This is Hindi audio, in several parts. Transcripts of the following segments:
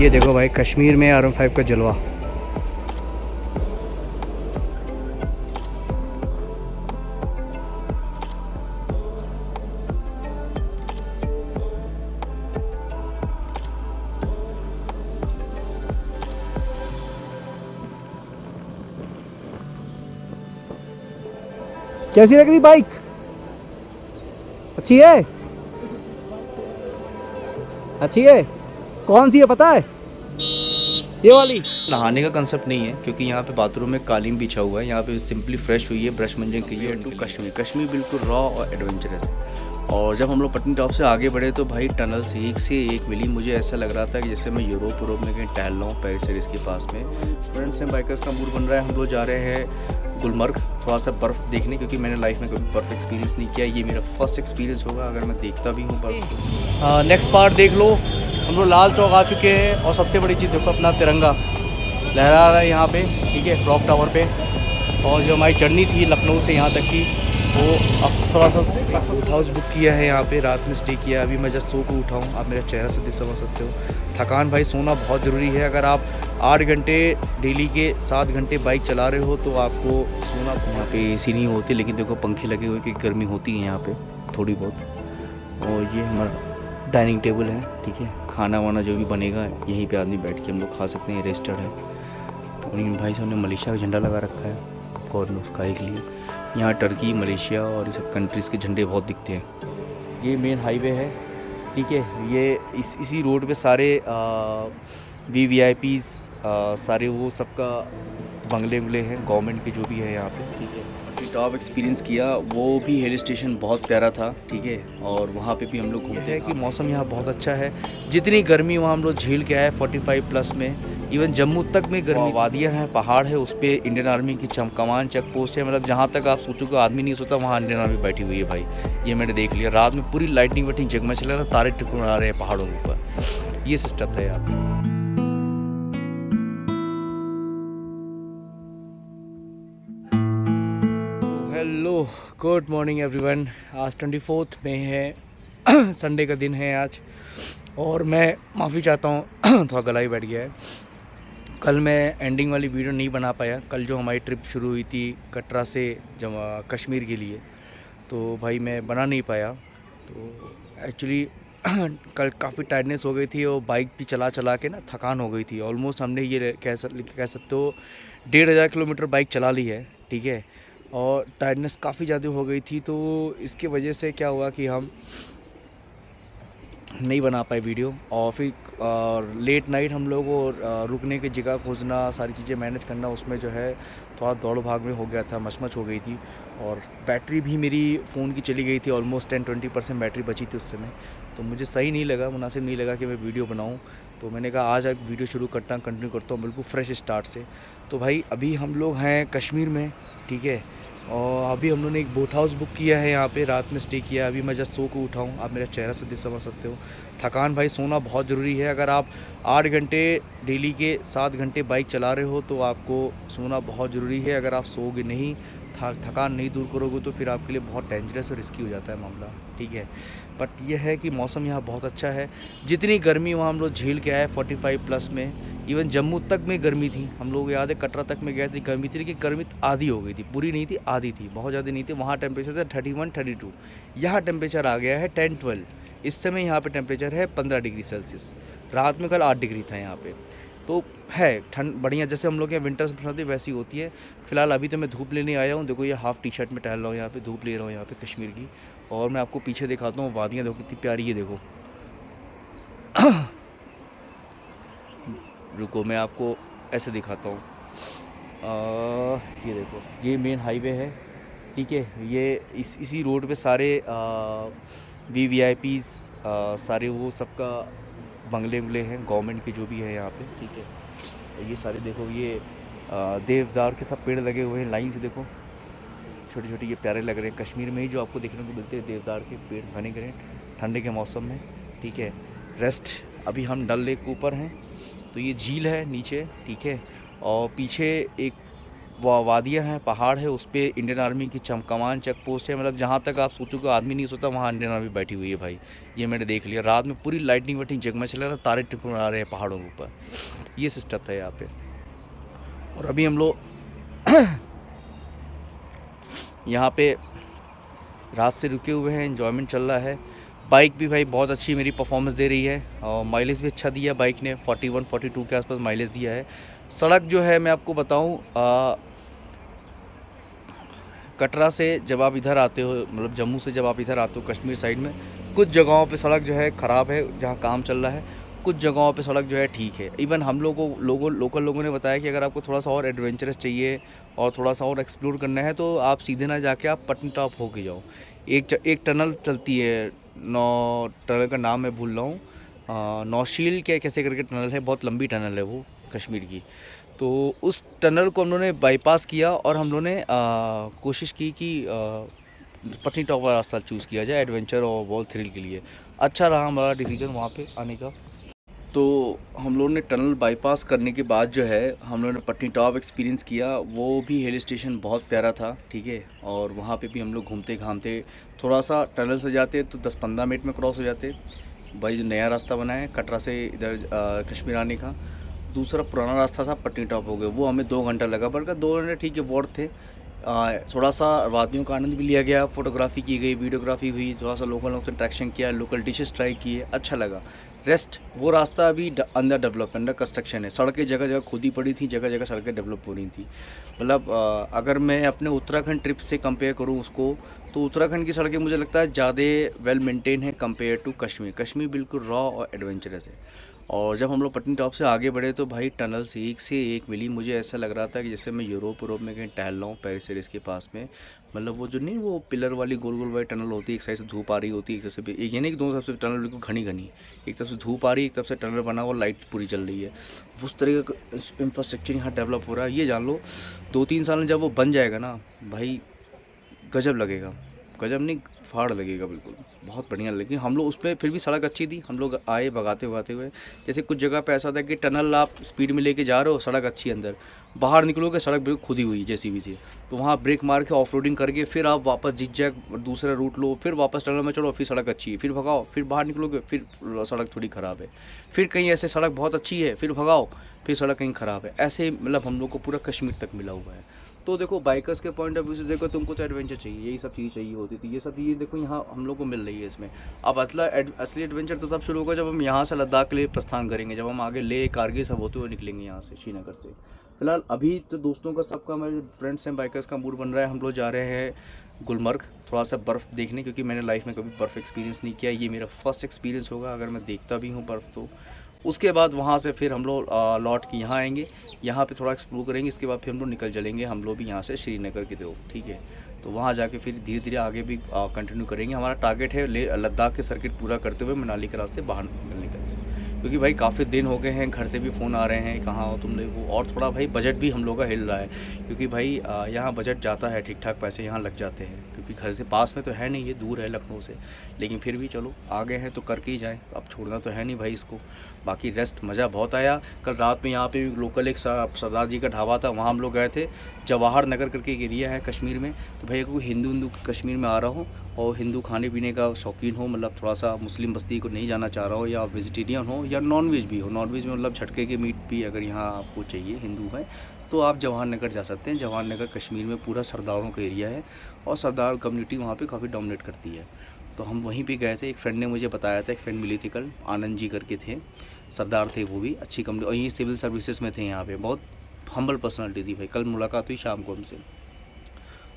ये देखो भाई कश्मीर में RM5 का जलवा। कैसी लग रही बाइक? अच्छी है? अच्छी है? कौन सी है पता है? ये वाली। नहाने का कंसेप्ट नहीं है क्योंकि यहाँ पे बाथरूम में कालीन बिछा हुआ है। यहाँ पे सिंपली फ्रेश हुई है, ब्रश मंजन की है। टू कश्मीर, कश्मीर बिल्कुल रॉ और एडवेंचरस है। और जब हम लोग पटनी टॉप से आगे बढ़े तो भाई टनल से एक मिली। मुझे ऐसा लग रहा था कि जैसे मैं यूरोप में कहीं टहल रहा हूँ, पेरिस के पास में। फ्रेंड्स हैं, बाइकर्स का मूड बन रहा है। हम लोग जा रहे हैं गुलमर्ग थोड़ा सा बर्फ़ देखने, क्योंकि मैंने लाइफ में कभी बर्फ़ एक्सपीरियंस नहीं किया। ये मेरा फर्स्ट एक्सपीरियंस होगा अगर मैं देखता भी हूँ बर्फ़। नेक्स्ट पार्ट देख लो। हम लोग लाल चौक आ चुके हैं और सबसे बड़ी चीज़ देखो, अपना तिरंगा लहरा रहा है यहाँ पे, ठीक है, क्लॉक टावर पे। और जो हमारी जर्नी थी लखनऊ से यहाँ तक की, वो अब थोड़ा सा बोट हाउस बुक किया है यहाँ पे, रात में स्टे किया। अभी मैं जस्ट सो को उठा हूँ, आप मेरा चेहरा से समझ सकते हो। थकान भाई, सोना बहुत ज़रूरी है। अगर आप 8 घंटे डेली के 7 घंटे बाइक चला रहे हो तो आपको सोना। यहाँ पे AC नहीं होती, लेकिन देखो पंखे लगे हुए, क्योंकि गर्मी होती है यहाँ पे थोड़ी बहुत। और ये हमारा डाइनिंग टेबल है, ठीक है। खाना वाना जो भी बनेगा यहीं पे आदमी बैठ के हम लोग खा सकते हैं, रजिस्टर्ड है। और इन भाई साहब ने मलेशिया का झंडा लगा रखा है कॉर्नर स्काई के लिए। यहाँ टर्की, मलेशिया और ये सब कंट्रीज़ के झंडे बहुत दिखते हैं। ये मेन हाईवे है, ठीक है। ये इसी रोड पे सारे VVIPs सारे वो सबका बंगले हैं गवर्नमेंट के, जो भी है यहाँ पे, ठीक है। टॉप एक्सपीरियंस किया, वो भी हिल स्टेशन बहुत प्यारा था, ठीक है। और वहाँ पे भी हम लोग घूमते हैं कि मौसम यहाँ बहुत अच्छा है। जितनी गर्मी वहाँ हम लोग झेल के आए 45+ में, इवन जम्मू तक में गर्मी। वादियाँ हैं, पहाड़ है, उस पर इंडियन आर्मी की कमान चेक पोस्ट है। मतलब जहाँ तक आप सोचोगे आदमी नहीं सोता, वहाँ इंडियन आर्मी बैठी हुई है भाई। ये मैंने देख लिया। रात में पूरी लाइटिंग वाइटिंग जगमग चला रहा, तारे टिकरा रहे हैं पहाड़ों के ऊपर। ये सिस्टम था यहाँ पे। Hello, good morning everyone. आज 24 मई है संडे का दिन है आज। और मैं माफ़ी चाहता हूँ थोड़ा गला ही बैठ गया है। कल मैं एंडिंग वाली वीडियो नहीं बना पाया। कल जो हमारी ट्रिप शुरू हुई थी कटरा से कश्मीर के लिए, तो भाई मैं बना नहीं पाया। तो एक्चुअली कल काफ़ी टायर्डनेस हो गई थी और बाइक भी चला चला के ना थकान हो गई थी। ऑलमोस्ट हमने ये कह सकते हो 1500 किलोमीटर बाइक चला ली है, ठीक है। और टायर्डनेस काफ़ी ज़्यादा हो गई थी, तो इसके वजह से क्या हुआ कि हम नहीं बना पाए वीडियो। और फिर लेट नाइट हम लोग को रुकने की जगह खोजना, सारी चीज़ें मैनेज करना, उसमें जो है थोड़ा दौड़ भाग में हो गया था, मचमच हो गई थी। और बैटरी भी मेरी फ़ोन की चली गई थी, ऑलमोस्ट 10-20% बैटरी बची थी उस समय। तो मुझे सही नहीं लगा, मुनासिब नहीं लगा कि मैं वीडियो बनाऊं। तो मैंने कहा आज एक वीडियो शुरू कंटिन्यू करता हूँ बिल्कुल फ्रेश स्टार्ट से। तो भाई अभी हम लोग हैं कश्मीर में, ठीक है। और अभी हम लोगों ने एक बोट हाउस बुक किया है यहाँ पे, रात में स्टे किया। अभी मैं जस्ट सो को उठा हूँ, आप मेरा चेहरा से समझ सकते हो। थकान भाई, सोना बहुत ज़रूरी है। अगर आप 8 घंटे डेली के 7 घंटे बाइक चला रहे हो तो आपको सोना बहुत ज़रूरी है। अगर आप सोओगे नहीं, थकान नहीं दूर करोगे तो फिर आपके लिए बहुत डेंजरस और रिस्की हो जाता है मामला, ठीक है। बट यह है कि मौसम यहाँ बहुत अच्छा है। जितनी गर्मी वहाँ हम लोग झेल के आए 45+ में, इवन जम्मू तक में गर्मी थी। हम लोग याद है कटरा तक में गए थे, गर्मी थी, लेकिन गर्मी आधी हो गई थी, पूरी नहीं थी, आधी थी, बहुत ज़्यादा नहीं थी। वहाँ टेम्परेचर था 31-32, यहाँ टेम्परेचर आ गया है 10-12। इस समय यहाँ पे टेम्परेचर है 15 डिग्री सेल्सियस। रात में कल 8 डिग्री था यहाँ पे। तो है ठंड बढ़िया, जैसे हम लोग के विंटर्स में सर्दी वैसी होती है। फिलहाल अभी तो मैं धूप लेने आया हूँ। देखो ये हाफ़ टी-शर्ट में टहल रहा हूँ, यहाँ पे धूप ले रहा हूँ यहाँ पे कश्मीर की। और मैं आपको पीछे दिखाता हूँ, वादियाँ देखो कितनी प्यारी है, देखो। रुको मैं आपको ऐसे दिखाता हूँ। ये देखो, ये मेन हाईवे है, ठीक है। ये इसी रोड पे सारे VVIPs सारे वो सबका बंगले हैं गवर्नमेंट के, जो भी है यहाँ पे, ठीक है। ये सारे देखो, ये देवदार के सब पेड़ लगे हुए हैं लाइन से, देखो छोटे छोटे, ये प्यारे लग रहे हैं। कश्मीर में ही जो आपको देखने को मिलते हैं देवदार के पेड़ घने घने ठंडे के मौसम में, ठीक है। रेस्ट अभी हम डल लेक के ऊपर हैं, तो ये झील है नीचे, ठीक है। और पीछे एक वादियाँ हैं, पहाड़ है, उस पे इंडियन आर्मी की कमान चेक पोस्ट है। मतलब जहाँ तक आप सोचोगे आदमी नहीं सोता, वहाँ इंडियन आर्मी बैठी हुई है भाई। ये मैंने देख लिया, रात में पूरी लाइटिंग वाइटिंग जगमग चल रहा था, तारे टिमटिमा रहे हैं पहाड़ों के ऊपर। ये सिस्टम था यहाँ पे। और अभी हम लोग यहाँ पे रात से रुके हुए हैं, एन्जॉयमेंट चल रहा है। बाइक भी भाई बहुत अच्छी मेरी परफॉर्मेंस दे रही है और माइलेज भी अच्छा दिया बाइक ने, 41-42 के आसपास माइलेज दिया है। सड़क जो है मैं आपको बताऊँ, कटरा से जब आप इधर आते हो, मतलब जम्मू से जब आप इधर आते हो कश्मीर साइड में, कुछ जगहों पे सड़क जो है ख़राब है जहाँ काम चल रहा है, कुछ जगहों पे सड़क जो है ठीक है। इवन हम लोकल लोगों ने बताया कि अगर आपको थोड़ा सा और एडवेंचरस चाहिए और थोड़ा सा और एक्सप्लोर करना है तो आप सीधे ना जाके आप पटनी टॉप होके जाओ। एक टनल चलती है, टनल का नाम मैं भूल रहा हूँ, नौशील क्या कैसे करके टनल है, बहुत लंबी टनल है वो कश्मीर की। तो उस टनल को हम लोगों ने बाईपास किया और हम लोगों ने कोशिश की कि पटनी टॉप का रास्ता चूज़ किया जाए एडवेंचर और वॉल थ्रिल के लिए। अच्छा रहा हमारा डिसीजन वहाँ पे आने का। तो हम लोगों ने टनल बाईपास करने के बाद जो है हम लोगों ने पटनी टॉप एक्सपीरियंस किया। वो भी हिल स्टेशन बहुत प्यारा था, ठीक है। और वहाँ पे भी हम लोग घूमते घामते, थोड़ा सा टनल से जाते तो 10-15 मिनट में क्रॉस हो जाते भाई। जो नया रास्ता बना है कटरा से इधर कश्मीर आने का, दूसरा पुराना रास्ता था पटनी टॉप हो गया, वो हमें 2 घंटा लगा। बल्कि 2 घंटे ठीक है, वर्थ थे। थोड़ा सा वादियों का आनंद भी लिया गया, फ़ोटोग्राफी की गई, वीडियोग्राफी हुई, थोड़ा सा लोगों से इंटरेक्शन किया, लोकल डिशेस ट्राई किए, अच्छा लगा। रेस्ट वो रास्ता अभी अंडर डेवलपमेंट, अंडर कंस्ट्रक्शन है। सड़कें जगह जगह खुदी पड़ी थी, जगह जगह सड़कें डेवलप हो रही थी। मतलब अगर मैं अपने उत्तराखंड ट्रिप से कंपेयर करूँ उसको, तो उत्तराखंड की सड़कें मुझे लगता है ज़्यादा वेल मेंटेन है कंपेयर टू कश्मीर। कश्मीर बिल्कुल रॉ और एडवेंचरस है। और जब हम लोग पटनी टॉप से आगे बढ़े तो भाई टनल से एक मिली, मुझे ऐसा लग रहा था कि जैसे मैं यूरोप में कहीं टहल रहा हूँ, पेरिस वेरिस के पास में। मतलब वो जो नहीं, वो पिलर वाली गोल गोल वाली टनल होती है, एक साइड से धूप आ रही होती है, एक तरफ से एक, ये नहीं कि दोनों तरफ से टनल बिल्कुल घनी घनी, एक तरफ से धूप आ रही है, एक तरफ से टनल बना हुआ, लाइट पूरी चल रही है। उस तरह का इंफ्रास्ट्रक्चर यहाँ डेवलप हो रहा है। ये जान लो 2-3 साल में जब वो बन जाएगा ना भाई, गजब लगेगा। गजब नहीं, फाड़ लगेगा बिल्कुल, बहुत बढ़िया। लेकिन हम लोग उस पर फिर भी सड़क अच्छी थी, हम लोग आए भगाते भगाते हुए। जैसे कुछ जगह पे ऐसा था कि टनल आप स्पीड में लेके जा रहे हो, सड़क अच्छी, अंदर बाहर निकलोगे सड़क बिल्कुल खुदी हुई जेसीबी से, तो वहाँ ब्रेक मार के ऑफ रोडिंग करके फिर आप वापस जिग दूसरा रूट लो, फिर वापस टनल में चलो, फिर सड़क अच्छी है, फिर भगाओ, फिर बाहर निकलोगे, फिर सड़क थोड़ी ख़राब है, फिर कहीं ऐसे सड़क बहुत अच्छी है, फिर भगाओ, फिर सड़क कहीं ख़राब है। ऐसे मतलब हम लोग को पूरा कश्मीर तक मिला हुआ है। तो देखो बाइकर्स के पॉइंट ऑफ व्यू से देखो, तुमको तो एडवेंचर चाहिए, यही सब चीज़ चाहिए होती थी। ये सब चीज़ें देखो यहाँ हम लोग को मिल रही है इसमें। अब असली एडवेंचर तो तब शुरू होगा जब हम यहाँ से लद्दाख के लिए प्रस्थान करेंगे, जब हम आगे ले कारगिल सब होते हुए निकलेंगे यहाँ से, श्रीनगर से। फिलहाल अभी तो दोस्तों का सबका, मेरे फ्रेंड्स हैं बाइकर्स का मूड बन रहा है, हम लोग जा रहे हैं गुलमर्ग थोड़ा सा बर्फ़ देखने, क्योंकि मैंने लाइफ में कभी बर्फ़ एक्सपीरियंस नहीं किया। ये मेरा फर्स्ट एक्सपीरियंस होगा अगर मैं देखता भी हूँ बर्फ़ तो। उसके बाद वहाँ से फिर हम लोग लौट के यहाँ आएंगे, यहाँ पे थोड़ा एक्सप्लोर करेंगे। इसके बाद फिर हम लोग निकल चलेंगे, हम लोग भी यहाँ से श्रीनगर की तरफ, ठीक है। तो वहाँ जाके फिर धीरे धीरे आगे भी कंटिन्यू करेंगे। हमारा टारगेट है लद्दाख के सर्किट पूरा करते हुए मनाली के रास्ते बाहर निकलने का, क्योंकि भाई काफ़ी दिन हो गए हैं, घर से भी फ़ोन आ रहे हैं कहाँ हो तुम लोग। और थोड़ा भाई बजट भी हम लोग का हिल रहा है, क्योंकि भाई यहाँ बजट जाता है, ठीक ठाक पैसे यहाँ लग जाते हैं, क्योंकि घर से पास में तो है नहीं, ये दूर है लखनऊ से। लेकिन फिर भी चलो आ गए हैं तो करके ही जाएँ, अब छोड़ना तो है नहीं भाई इसको। बाकी रेस्ट मज़ा बहुत आया। कल रात में यहाँ पे लोकल एक सरदार जी का ढाबा था, वहाँ हम लोग गए थे। जवाहर नगर करके एक एरिया है कश्मीर में। तो भाई कोई हिंदू कश्मीर में आ रहा हो और हिंदू खाने पीने का शौकीन हो, मतलब थोड़ा सा मुस्लिम बस्ती को नहीं जाना चाह रहा हो, या वेजिटेरियन हो या नॉन वेज भी हो, नॉन वेज में मतलब झटके के मीट भी अगर यहाँ आपको चाहिए, हिंदू है, तो आप जवाहर नगर जा सकते हैं। जवाहर नगर कश्मीर में पूरा सरदारों का एरिया है और सरदार कम्युनिटी वहाँ पे काफ़ी डोमिनेट करती है। तो हम वहीं पे गए थे, एक फ्रेंड ने मुझे बताया था, एक फ्रेंड मिली थी कल, आनंद जी करके थे, सरदार थे वो भी, अच्छी कम्युनिटी, और यही सिविल सर्विसेज में थे यहाँ पे, बहुत हम्बल पर्सनैलिटी थी भाई। कल मुलाकात हुई शाम को हमसे।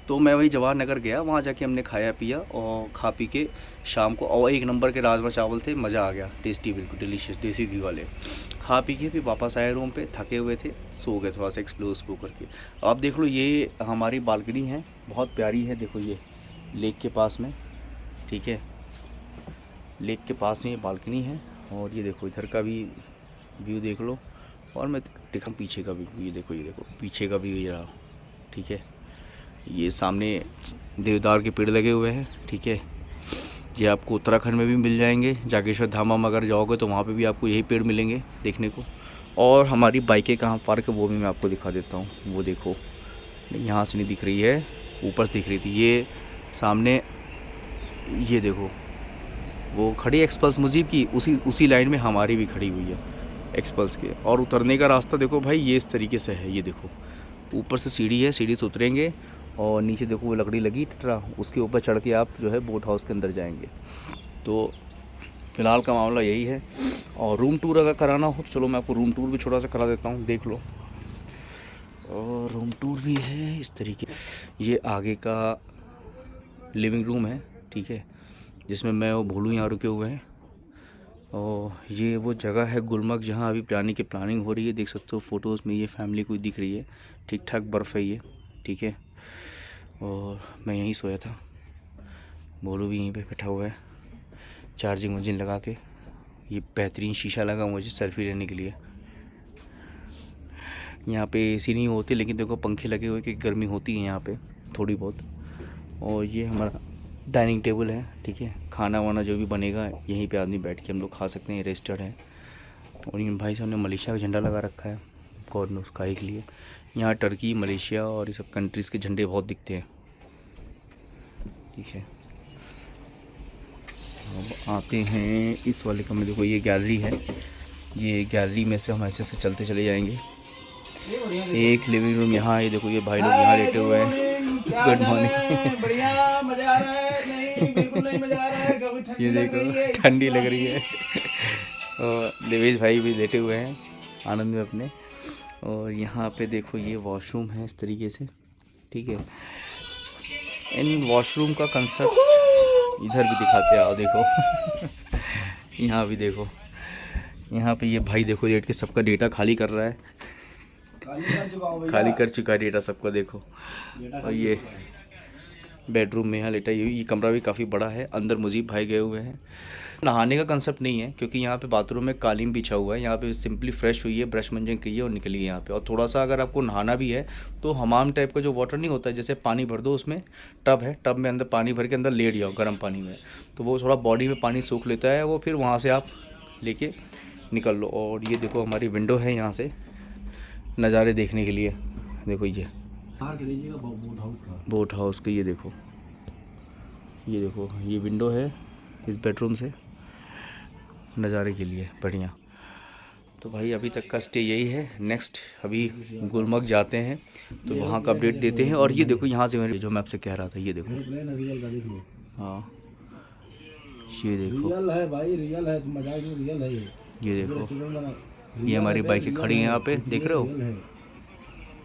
तो मैं वही जवाहर नगर गया, वहाँ जाके हमने खाया पिया और खा पी के शाम को, और 1 नंबर के राजमा चावल थे, मज़ा आ गया, टेस्टी, बिल्कुल डिलीशियस, देसी घी वाले। खा पी के फिर वापस आए रूम पे, थके हुए थे, सो गए थोड़ा सा एक्सप्लोर करके। आप देख लो ये हमारी बालकनी है, बहुत प्यारी है, देखो ये लेक के पास में, ठीक है, लेक के पास में ये बालकनी है। और ये देखो इधर का भी व्यू देख लो, और मैं दिखाऊं पीछे का भी, ये देखो पीछे का भी ये रहा, ठीक है। ये सामने देवदार के पेड़ लगे हुए हैं, ठीक है। ये आपको उत्तराखंड में भी मिल जाएंगे, जागेश्वर धाम में अगर जाओगे तो वहाँ पे भी आपको यही पेड़ मिलेंगे देखने को। और हमारी बाइकें कहाँ पार्क है वो भी मैं आपको दिखा देता हूँ, वो देखो यहाँ से नहीं दिख रही है, ऊपर से दिख रही थी। ये सामने ये देखो वो खड़ी एक्सप्रेस मुजीब की, उसी लाइन में हमारी भी खड़ी हुई है एक्सप्रेस के। और उतरने का रास्ता देखो भाई, ये इस तरीके से है। ये देखो ऊपर से सीढ़ी है, सीढ़ी से उतरेंगे और नीचे देखो वो लकड़ी लगी टटरा, उसके ऊपर चढ़ के आप जो है बोट हाउस के अंदर जाएंगे। तो फ़िलहाल का मामला यही है। और रूम टूर अगर कराना हो तो चलो मैं आपको रूम टूर भी छोटा सा करा देता हूँ, देख लो। और रूम टूर भी है इस तरीके। ये आगे का लिविंग रूम है, ठीक है, जिसमें मैं और भोलू यहाँ रुके हुए हैं। और ये वो जगह है गुलमर्ग जहाँ अभी प्लानिंग की प्लानिंग हो रही है। देख सकते हो फ़ोटोज़ में ये फैमिली कोई दिख रही है, ठीक ठाक बर्फ़ है ये, ठीक है। और मैं यहीं सोया था, भोलू भी यहीं पे बैठा हुआ है चार्जिंग मशीन लगा के। ये बेहतरीन शीशा लगा मुझे सेल्फी लेने के लिए। यहाँ पे एसी नहीं होती, लेकिन देखो पंखे लगे हुए कि गर्मी होती है यहाँ पे थोड़ी बहुत। और ये हमारा डाइनिंग टेबल है, ठीक है। खाना वाना जो भी बनेगा यहीं पे आदमी बैठ के हम लोग खा सकते हैं, रेस्टोरेंट है। और इन भाई साहब ने मलेशिया का झंडा लगा रखा है, गॉड नोस काहे के लिए। यहाँ टर्की, मलेशिया और ये सब कंट्रीज़ के झंडे बहुत दिखते हैं, ठीक है। अब आते हैं इस वाले कमरे। देखो ये गैलरी है, ये गैलरी में से हम ऐसे से चलते चले जाएंगे। एक लिविंग रूम यहाँ, ये देखो ये भाई लोग यहाँ लेटे हुए हैं। Good morning. बढ़िया, मजा आ रहा है? नहीं, बिल्कुल नहीं मजा आ रहा है। कभी ठंडी ये लग रही है। देखो ठंडी लग रही है। और देवेश भाई भी लेटे हुए हैं आनंद में अपने। और यहाँ पे देखो ये वॉशरूम है इस तरीके से, ठीक है। इन वॉशरूम का कंसेप्ट इधर भी दिखाते हैं, आओ देखो। यहाँ भी देखो, यहाँ पे ये भाई देखो लेट के सबका डेटा खाली कर रहा है। खाली कर चुका है डेटा सबका, देखो। और ये बेडरूम में यहाँ लेटा, ये कमरा भी काफ़ी बड़ा है। अंदर मुजीब भाई गए हुए हैं। नहाने का कंसेप्ट नहीं है, क्योंकि यहाँ पे बाथरूम में कालीन बिछा हुआ है। यहाँ पे सिंपली फ्रेश हुई है, ब्रश मंजन की है और निकली है यहाँ पे। और थोड़ा सा अगर आपको नहाना भी है तो हमाम टाइप का जो वाटर नहीं होता है, जैसे पानी भर दो, उसमें टब है, टब में अंदर पानी भर के अंदर लेट जाओ गर्म पानी में, तो वो थोड़ा बॉडी में पानी सूख लेता है, वो फिर वहाँ से आप लेके निकल लो। और ये देखो हमारी विंडो है, यहाँ से नज़ारे देखने के लिए। देखो ये बोट हाउस का, ये देखो ये विंडो है इस बेडरूम से नज़ारे के लिए, बढ़िया। तो भाई अभी तक का स्टे यही है। नेक्स्ट अभी गुलमर्ग जाते हैं तो वहाँ का अपडेट देते हैं। और ये देखो यहाँ से मेरे जो मैं आपसे कह रहा था, ये देखो, हाँ ये देखो, रियल है भाई, रियल है, मजाक नहीं, रियल है ये देखो। ये हमारी बाइकें खड़ी हैं यहाँ पे, देख रहे हो,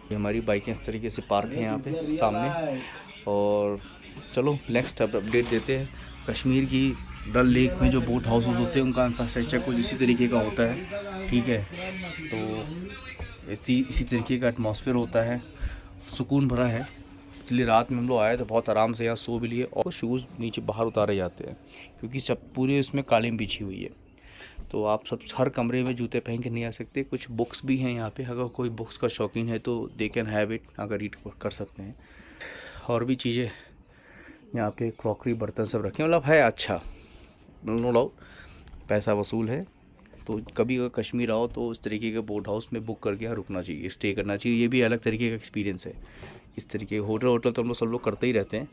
ये हमारी बाइकें इस तरीके से पार्क हैं यहाँ पे सामने। और चलो नेक्स्ट अब अपडेट देते हैं। कश्मीर की डल लेक में जो बोट हाउसेस होते हैं उनका इंफ्रास्ट्रक्चर कुछ इसी तरीके का होता है, ठीक है। तो इसी तरीके का एटमॉस्फेयर होता है, सुकून भरा है। इसलिए रात में हम लोग आए तो बहुत आराम से यहाँ सो भी लिए। और शूज़ नीचे बाहर उतारे जाते हैं, क्योंकि सब पूरे उसमें कालीन बिछी हुई है। तो आप सब हर कमरे में जूते पहन के नहीं आ सकते। कुछ बुक्स भी हैं यहाँ पे, अगर कोई बुक्स का शौकीन है तो दे कैन हैव इट, अगर रीड कर सकते हैं। और भी चीज़ें यहाँ पे, क्रॉकरी बर्तन सब रखे, मतलब है अच्छा, नो डाउट पैसा वसूल है। तो कभी अगर कश्मीर आओ तो इस तरीके के बोट हाउस में बुक करके यहाँ रुकना चाहिए, स्टे करना चाहिए। ये भी अलग तरीके का एक्सपीरियंस है। इस तरीके होटल तो हम लोग सब लोग करते ही रहते हैं,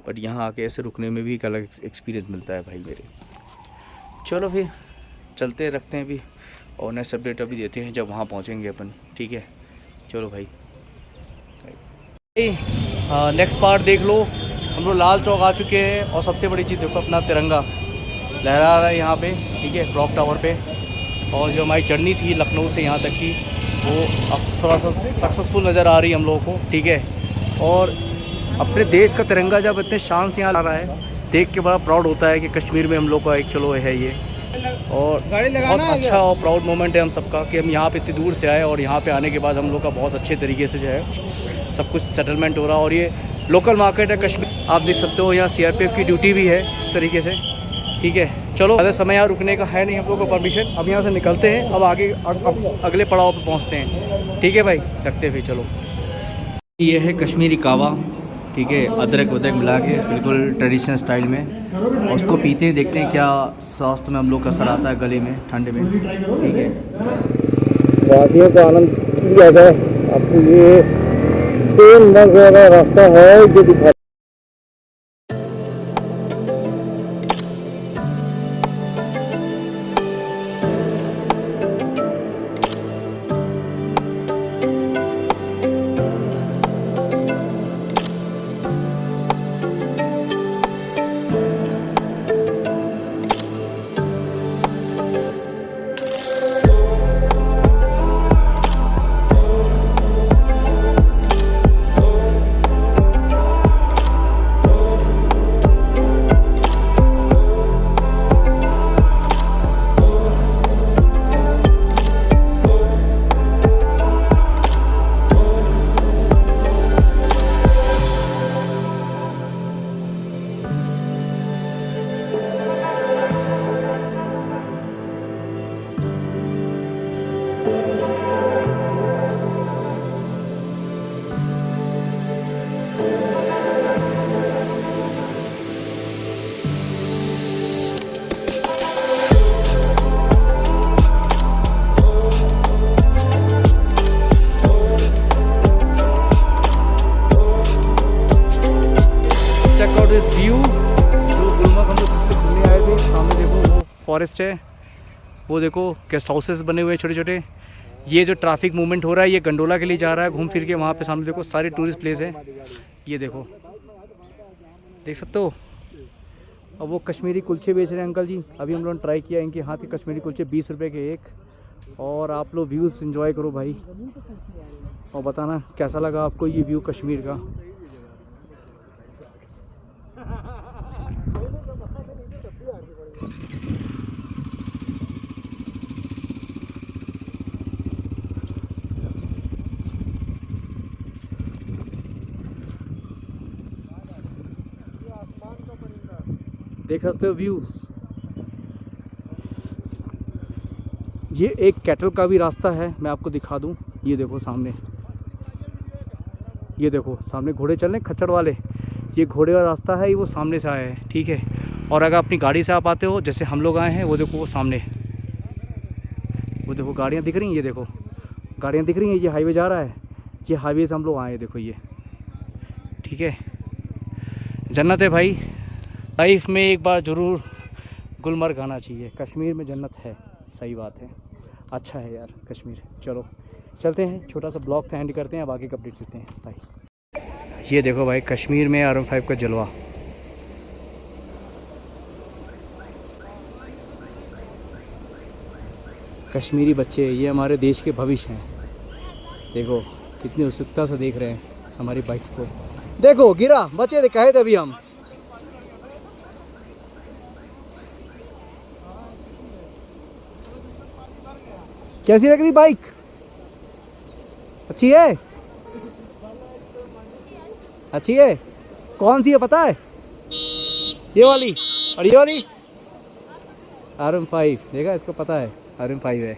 बट यहाँ आके ऐसे रुकने में भी एक अलग एक्सपीरियंस मिलता है भाई मेरे। चलो फिर चलते रखते हैं अभी, और नेक्स्ट अपडेट अभी देते हैं जब वहाँ पहुँचेंगे अपन, ठीक है। चलो भाई नेक्स्ट पार्ट देख लो। हम लोग लाल चौक आ चुके हैं और सबसे बड़ी चीज़ देखो, अपना तिरंगा लहरा रहा है यहाँ पे, ठीक है, क्लॉक टावर पे। और जो हमारी जर्नी थी लखनऊ से यहाँ तक की, वो अब थोड़ा सा सक्सेसफुल नज़र आ रही है हम लोगों को, ठीक है। और अपने देश का तिरंगा जब इतने शान से यहाँ ला रहा है, देख के बड़ा प्राउड होता है कि कश्मीर में हम लोग का एक चलो है ये। और बहुत अच्छा और प्राउड मोमेंट है हम सबका कि हम यहाँ पे इतनी दूर से आए, और यहाँ पे आने के बाद हम लोग का बहुत अच्छे तरीके से जो है सब कुछ सेटलमेंट हो रहा। और ये लोकल मार्केट है कश्मीर, आप देख सकते हो। यहाँ CRPF की ड्यूटी भी है इस तरीके से, ठीक है। चलो ज़्यादा समय यहाँ रुकने का है नहीं हम लोग को परमिशन, अब यहाँ से निकलते हैं। अब आगे अगले पड़ाव पे पहुँचते हैं, ठीक है भाई, रखते फिर। चलो ये है कश्मीरी कावा, ठीक है, अदरक वदरक मिला के बिल्कुल ट्रेडिशनल स्टाइल में, और उसको पीते हैं, देखते हैं क्या स्वास्थ्य में हम लोग का असर आता है गले में ठंड में, ठीक है। वादियों का आनंद लिया जाए। आपको ये से मस्त वाला रास्ता है जो दिखा चेक आउट दिस व्यू। जो गुलमर्ग हम लोग जिसमें घूमने आए थे, सामने देखो वो फॉरेस्ट है, वो देखो गेस्ट हाउसेस बने हुए हैं छोटे छोटे। ये जो ट्रैफिक मूवमेंट हो रहा है ये गंडोला के लिए जा रहा है घूम फिर के। वहाँ पे सामने देखो सारे टूरिस्ट प्लेस हैं, ये देखो देख सकते हो। और वो कश्मीरी कुलचे बेच रहे हैं अंकल जी। अभी हम लोगों ने ट्राई किया इनके हाथ के कश्मीरी कुलचे, 20 रुपये के एक। और आप लोग व्यूज़ एंजॉय करो भाई, और बताना कैसा लगा आपको ये व्यू कश्मीर का। देख सकते हो व्यूज़। ये एक कैटल का भी रास्ता है, मैं आपको दिखा दूं। ये देखो सामने, ये देखो सामने घोड़े चल रहे हैं खच्चर वाले। ये घोड़े का रास्ता है, ये वो सामने से आया है, ठीक है। और अगर अपनी गाड़ी से आप आते हो, जैसे हम लोग आए हैं, वो देखो वो सामने, वो देखो गाड़ियाँ दिख रही हैं, ये देखो गाड़ियाँ दिख रही हैं। ये हाईवे जा रहा है, ये हाईवे से हम लोग आए हैं, देखो ये, ठीक है। जन्नत है भाई, लाइफ में एक बार ज़रूर गुलमर्ग आना चाहिए। कश्मीर में जन्नत है, सही बात है, अच्छा है यार कश्मीर। चलो चलते हैं, छोटा सा ब्लॉग था एंड करते हैं, अब आगे का अपडेट देते हैं भाई। ये देखो भाई कश्मीर में RM5 का जलवा। कश्मीरी बच्चे ये हमारे देश के भविष्य हैं। देखो कितनी उत्सुकता से देख रहे हैं हमारी बाइक्स को। देखो गिरा बचे थे, कहे थे अभी हम। कैसी लग रही बाइक? अच्छी है, अच्छी है। कौन सी है पता है? ये वाली और ये वाली RM5। देखा, इसको पता है RM5 है।